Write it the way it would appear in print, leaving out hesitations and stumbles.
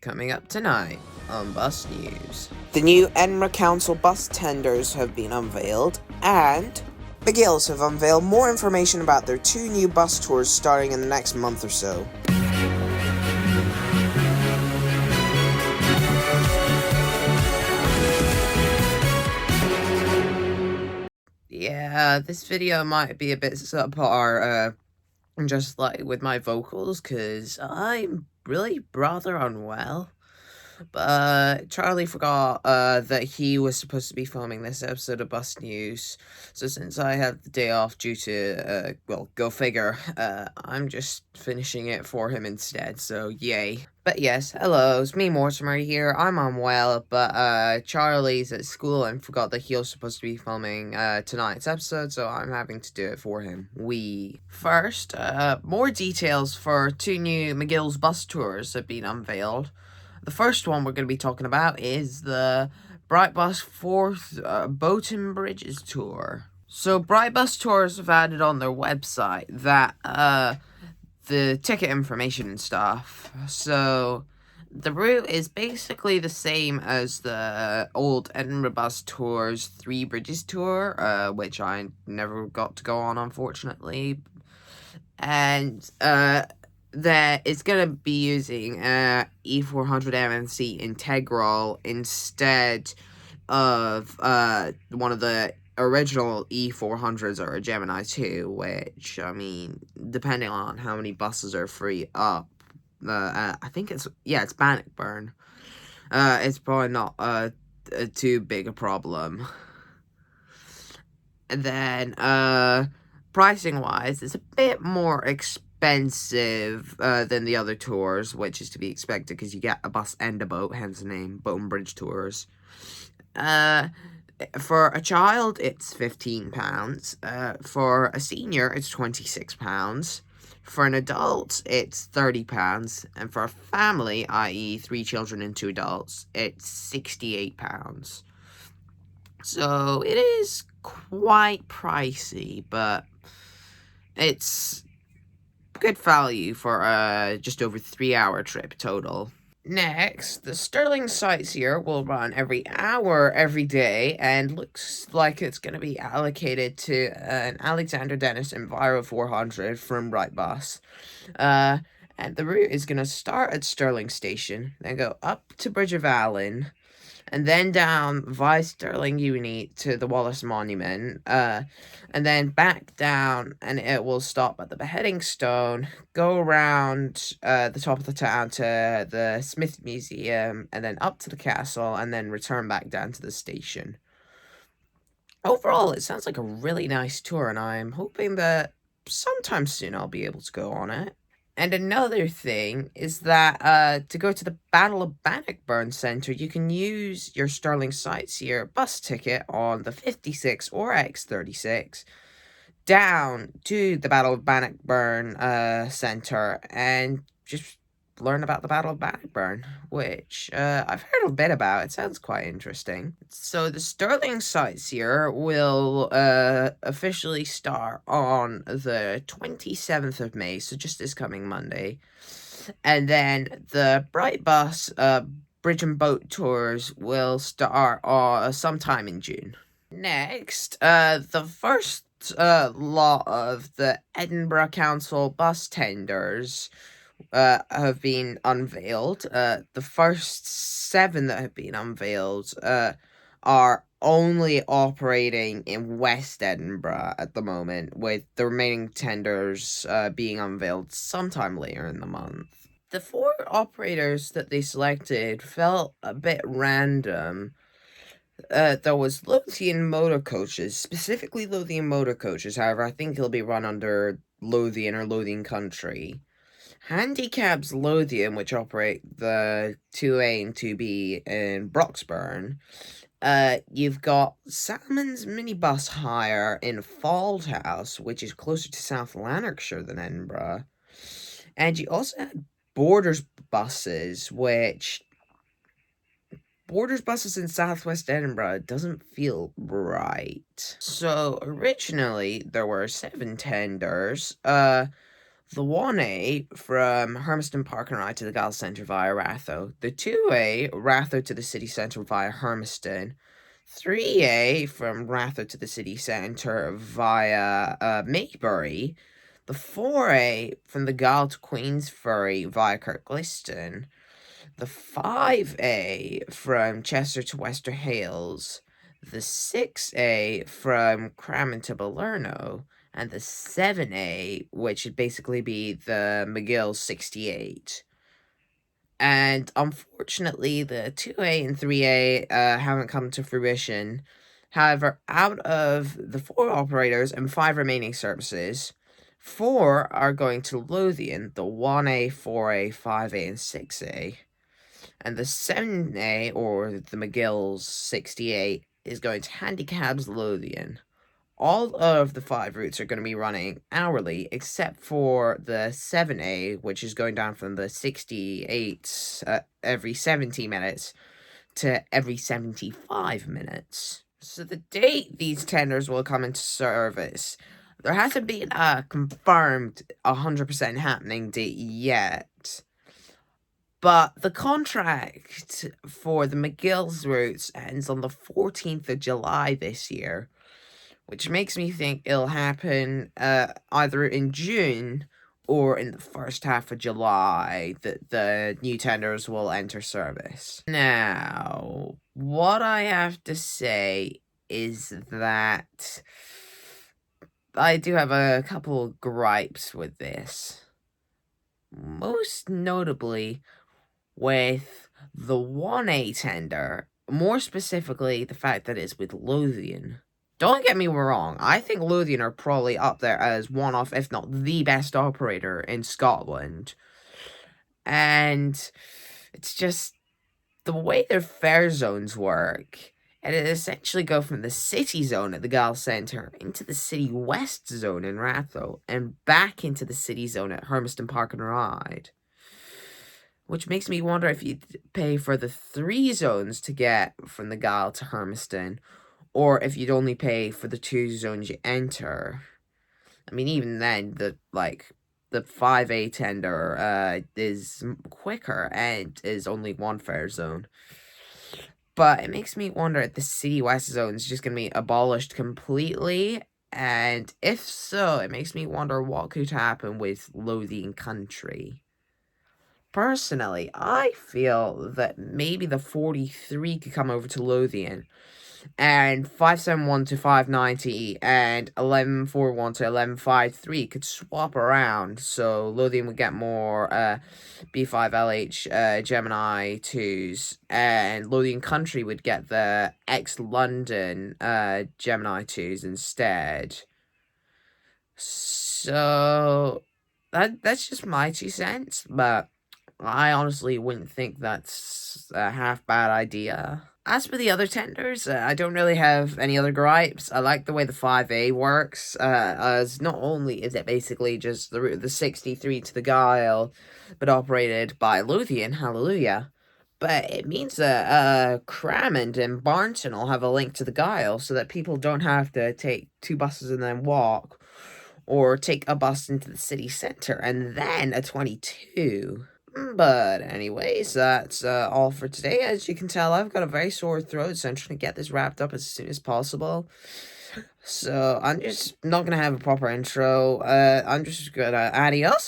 Coming up tonight on Bus News. The new Edinburgh Council bus tenders have been unveiled, and McGills have unveiled more information about their 2 new bus tours starting in the next month or so. Yeah, this video might be a bit subpar, just like with my vocals, because I'm really rather unwell. But Charlie forgot that he was supposed to be filming this episode of Bus News. So since I have the day off due to, well, go figure, I'm just finishing it for him instead, so yay. But yes, hello, it's me, Mortimer, here. I'm unwell, but Charlie's at school and forgot that he was supposed to be filming tonight's episode, so I'm having to do it for him. First, more details for 2 new McGills bus tours have been unveiled. The first one we're going to be talking about is the Brightbus 4th Boat and Bridges Tour. So Brightbus Tours have added on their website that the ticket information and stuff. So the route is basically the same as the old Edinburgh Bus Tours 3 Bridges Tour, which I never got to go on, unfortunately. And that it's going to be using E400 MNC Integral instead of one of the original E400s or a Gemini 2, which, I mean, depending on how many buses are free up, I think it's Bannockburn. It's probably not too big a problem. And then, pricing-wise, it's a bit more expensive than the other tours, which is to be expected because you get a bus and a boat, hence the name, Boat and Bridge Tours. For a child, it's £15. For a senior, it's £26. For an adult, it's £30. And for a family, i.e. 3 children and 2 adults, it's £68. So it is quite pricey, but it's good value for just over 3-hour trip total. Next, the Stirling Sightseer will run every hour every day and looks like it's going to be allocated to an Alexander Dennis Enviro 400 from Brightbus. And the route is going to start at Stirling Station, then go up to Bridge of Allen, and then down via Stirling Uni to the Wallace Monument, and then back down, and it will stop at the Beheading Stone, go around the top of the town to the Smith Museum, and then up to the castle, and then return back down to the station. Overall, it sounds like a really nice tour, and I'm hoping that sometime soon I'll be able to go on it. And another thing is that to go to the Battle of Bannockburn Centre, you can use your Stirling Sightseer bus ticket on the 56 or X36 down to the Battle of Bannockburn Centre and just learn about the Battle of Bannockburn, which I've heard a bit about. It sounds quite interesting. So the Stirling Sightseer will officially start on the 27th of May, so just this coming Monday. And then the Brightbus Bridge and Boat Tours will start sometime in June. Next, the first lot of the Edinburgh Council bus tenders have been unveiled. The first 7 that have been unveiled are only operating in West Edinburgh at the moment, with the remaining tenders being unveiled sometime later in the month. The 4 operators that they selected felt a bit random. There was Lothian Motor Coaches, specifically Lothian Motor Coaches, however, I think it'll be run under Lothian or Lothian Country. Handicap's Lothian, which operate the 2A and 2B in Broxburn. You've got Salmon's Minibus Hire in Fauldhouse, which is closer to South Lanarkshire than Edinburgh. And you also had Borders buses, which Borders buses in southwest Edinburgh doesn't feel right. So originally there were 7 tenders. The 1A from Hermiston Park and Ride to the Gala Centre via Ratho. The 2A, Ratho to the city centre via Hermiston. 3A from Ratho to the city centre via Maybury. The 4A from the Gala to Queensferry via Kirkliston. The 5A from Chester to Wester Hales. The 6A from Crammon to Balerno. And the 7A, which would basically be the McGills 68. And unfortunately, the 2A and 3A haven't come to fruition. However, out of the 4 operators and 5 remaining services, 4 are going to Lothian, the 1A, 4A, 5A, and 6A. And the 7A, or the McGills 68, is going to Handicaps Lothian. All of the 5 routes are going to be running hourly, except for the 7A, which is going down from the 68 every 70 minutes to every 75 minutes. So the date these tenders will come into service, there hasn't been a confirmed 100% happening date yet. But the contract for the McGills routes ends on the 14th of July this year, which makes me think it'll happen either in June or in the first half of July that the new tenders will enter service. Now, what I have to say is that I do have a couple gripes with this. Most notably with the 1A tender, more specifically the fact that it's with Lothian. Don't get me wrong, I think Lothian are probably up there as one of, if not the best operator in Scotland. And it's just the way their fare zones work. And it essentially go from the city zone at the Gala Centre into the city west zone in Ratho and back into the city zone at Hermiston Park and Ride. Which makes me wonder if you'd pay for the 3 zones to get from the Gala to Hermiston, or if you'd only pay for the 2 zones you enter. I mean, even then, the 5A tender is quicker and is only 1 fare zone. But it makes me wonder if the City West zone is just going to be abolished completely. And if so, it makes me wonder what could happen with Lothian Country. Personally, I feel that maybe the 43 could come over to Lothian, and 571 to 590 and 1141 to 1153 could swap around, so Lothian would get more B5LH Gemini 2s, and Lothian Country would get the ex-London Gemini 2s instead. So, that's just my 2 cents, but I honestly wouldn't think that's a half bad idea. As for the other tenders, I don't really have any other gripes. I like the way the 5A works, as not only is it basically just the route of the 63 to the Gyle, but operated by Lothian, hallelujah, but it means that Crammond and Barnton will have a link to the Gyle, so that people don't have to take 2 buses and then walk, or take a bus into the city centre, and then a 22. But anyways, that's all for today. As you can tell, I've got a very sore throat, so I'm trying to get this wrapped up as soon as possible. So I'm just not going to have a proper intro. I'm just going to adios.